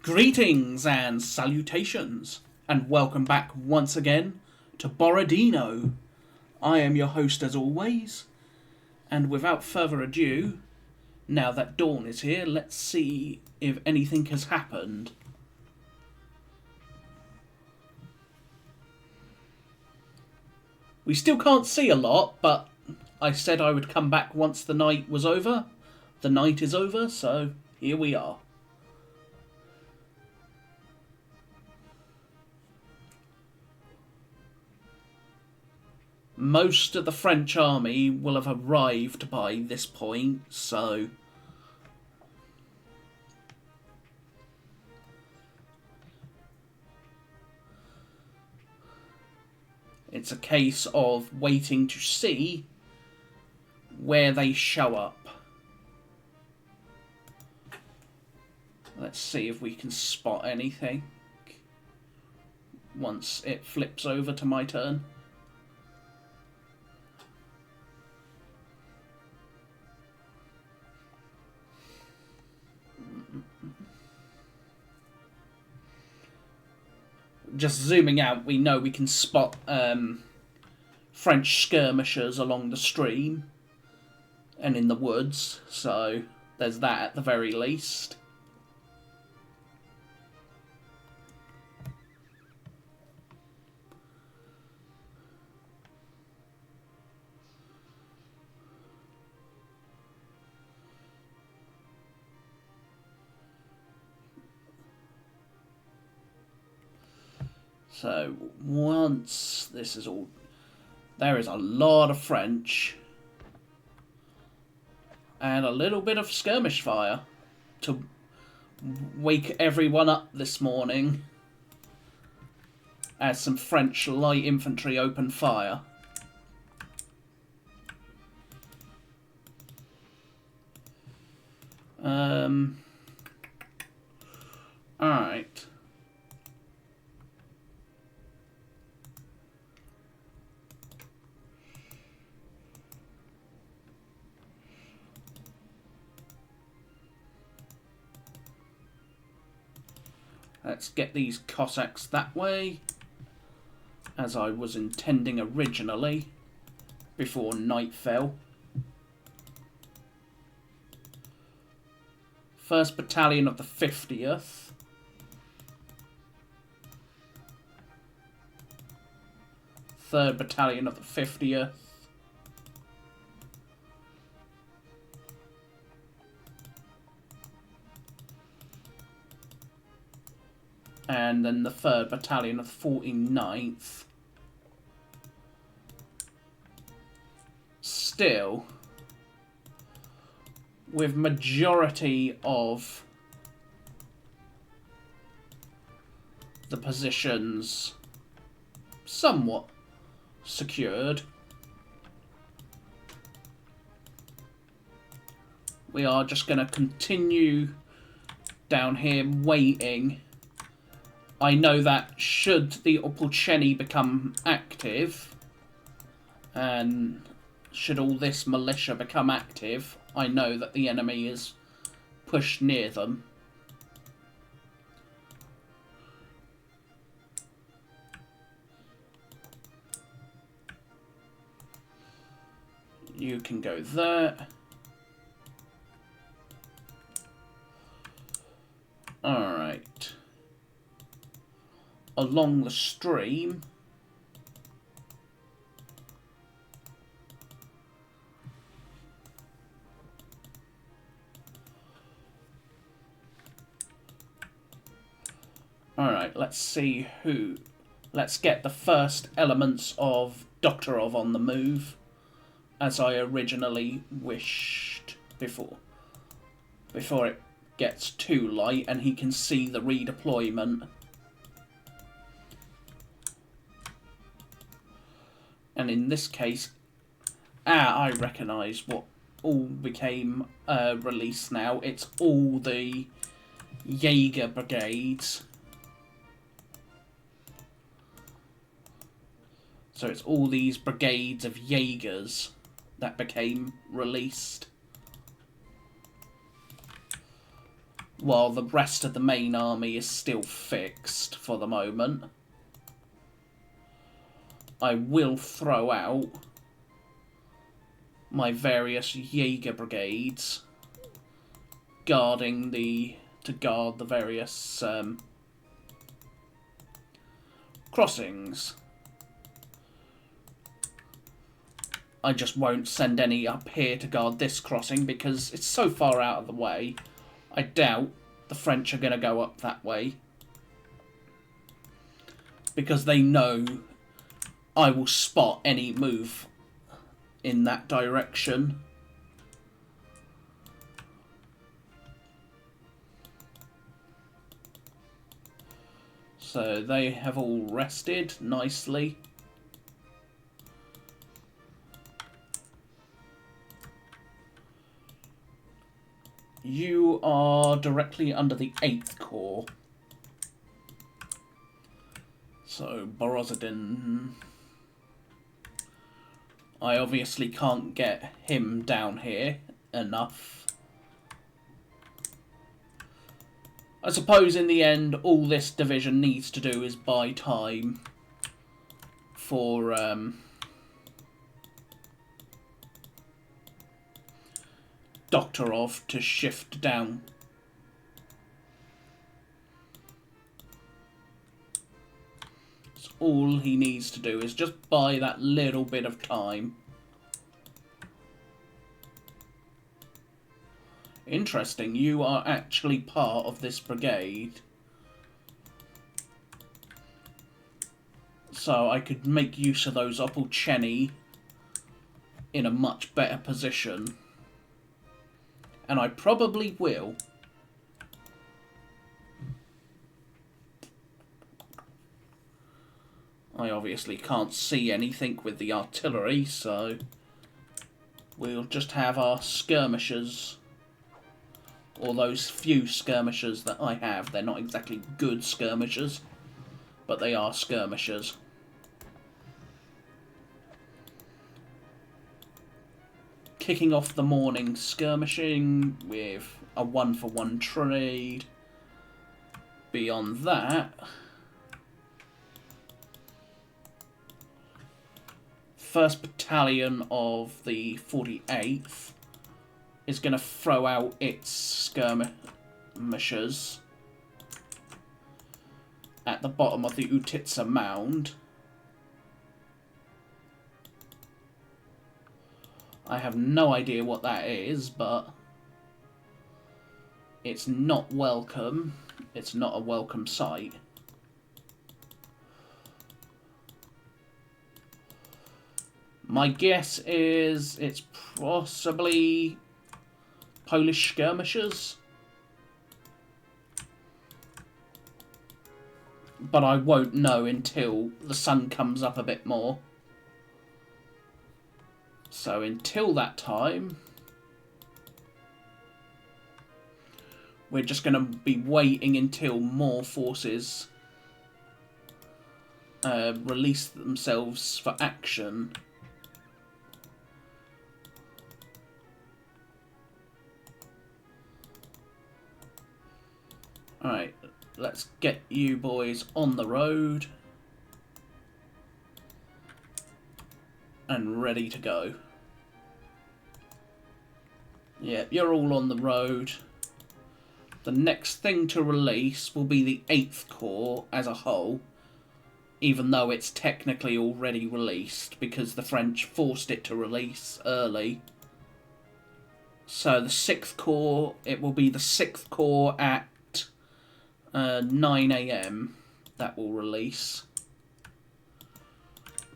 Greetings and salutations, and welcome back once again to Borodino. I am your host as always, and without further ado, now that dawn is here, let's see if anything has happened. We still can't see a lot, but I said I would come back once the night was over. The night is over, so here we are. Most of the French army will have arrived by this point, so it's a case of waiting to see where they show up. Let's see if we can spot anything once it flips over to my turn. Just zooming out, we know we can spot French skirmishers along the stream and in the woods, so there's that at the very least. So, once this is all... There is a lot of French. And a little bit of skirmish fire to wake everyone up this morning. As some French light infantry open fire. Alright. Let's get these Cossacks that way, as I was intending originally, before night fell. 1st Battalion of the 50th. Third Battalion of the 50th. And then the 3rd Battalion of the 49th. Still, with majority of the positions somewhat secured, we are just going to continue down here waiting. I know that should the Opolcheny become active, and should all this militia become active, I know that the enemy is pushed near them. You can go there. Alright. Along the stream. Alright, let's see who... Let's get the first elements of Doktorov on the move, as I originally wished before it gets too light and he can see the redeployment. And in this case, I recognise what all became released now. It's all the Jaeger brigades. So it's all these brigades of Jaegers that became released. while the rest of the main army is still fixed for the moment. I will throw out my various Jaeger brigades to guard the various crossings. I just won't send any up here to guard this crossing because it's so far out of the way. I doubt the French are going to go up that way, because they know I will spot any move in that direction. So they have all rested nicely. You are directly under the 8th Corps. So, Borodino. I obviously can't get him down here enough. I suppose in the end, all this division needs to do is buy time for Doktorov to shift down. So all he needs to do is just buy that little bit of time. Interesting, you are actually part of this brigade. So I could make use of those Opolcheny in a much better position. And I probably will. I obviously can't see anything with the artillery, so we'll just have our skirmishers. Or those few skirmishers that I have. They're not exactly good skirmishers, but they are skirmishers. Kicking off the morning skirmishing with a 1-for-1 trade. Beyond that, 1st Battalion of the 48th is going to throw out its skirmishers at the bottom of the Utitsa Mound. I have no idea what that is, but it's not welcome. It's not a welcome sight. My guess is it's possibly Polish skirmishers, but I won't know until the sun comes up a bit more. So until that time, we're just going to be waiting until more forces release themselves for action. Alright, let's get you boys on the road and ready to go. Yeah, you're all on the road. The next thing to release will be the 8th Corps as a whole, even though it's technically already released because the French forced it to release early. So the 6th Corps, it will be the 6th Corps at 9 AM that will release.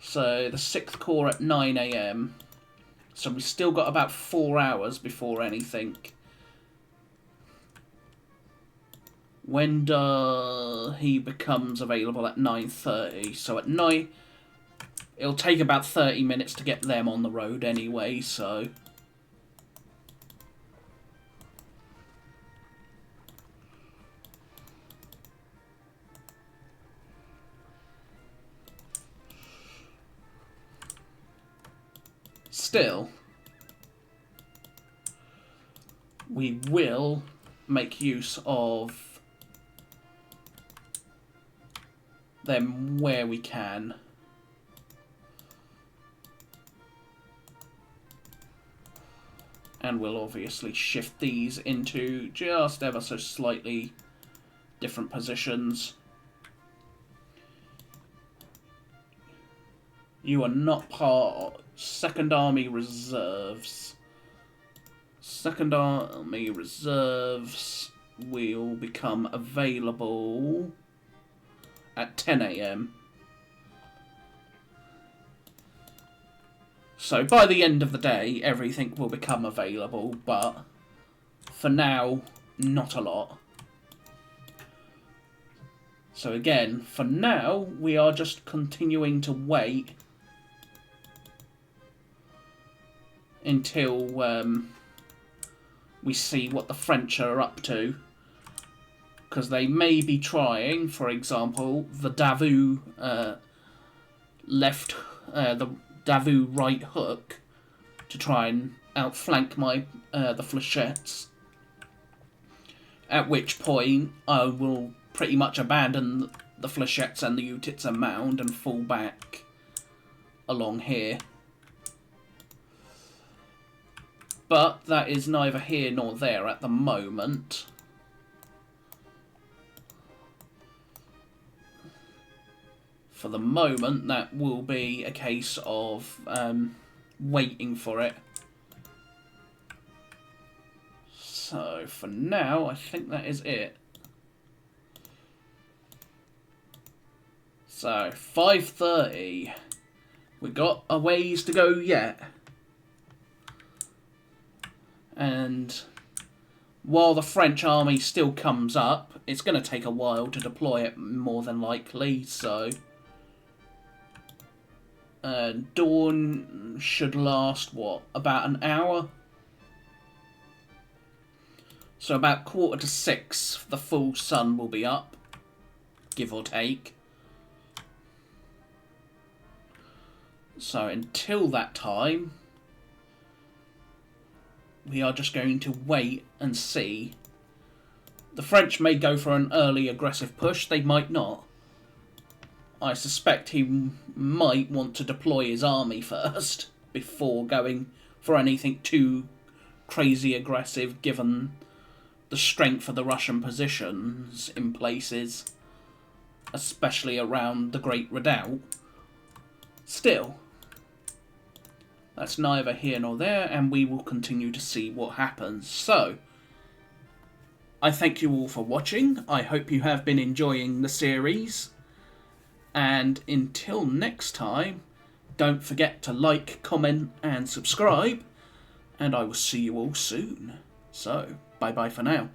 So the 6th Corps at 9 AM. So we've still got about 4 hours before anything. When he becomes available at 9:30. So at 9, it'll take about 30 minutes to get them on the road anyway, so. Still, we will make use of them where we can. And we'll obviously shift these into just ever so slightly different positions. You are not part of Second Army Reserves. Second Army Reserves will become available at 10 AM. So by the end of the day, everything will become available, but for now, not a lot. So again, for now, we are just continuing to wait until we see what the French are up to. Because they may be trying, for example, the Davout the Davout right hook to try and outflank the flechettes. At which point I will pretty much abandon the flechettes and the Utitsa mound and fall back along here. But that is neither here nor there at the moment. For the moment, that will be a case of waiting for it. So, for now, I think that is it. So, 5:30. We got a ways to go yet. And while the French army still comes up, it's going to take a while to deploy it, more than likely, so dawn should last, what, about an hour? So about 5:45, the full sun will be up, give or take. So until that time, we are just going to wait and see. The French may go for an early aggressive push, they might not. I suspect he might want to deploy his army first before going for anything too crazy aggressive, given the strength of the Russian positions in places, especially around the Great Redoubt. Still, that's neither here nor there, and we will continue to see what happens. So, I thank you all for watching. I hope you have been enjoying the series. And until next time, don't forget to like, comment, and subscribe. And I will see you all soon. So, bye-bye for now.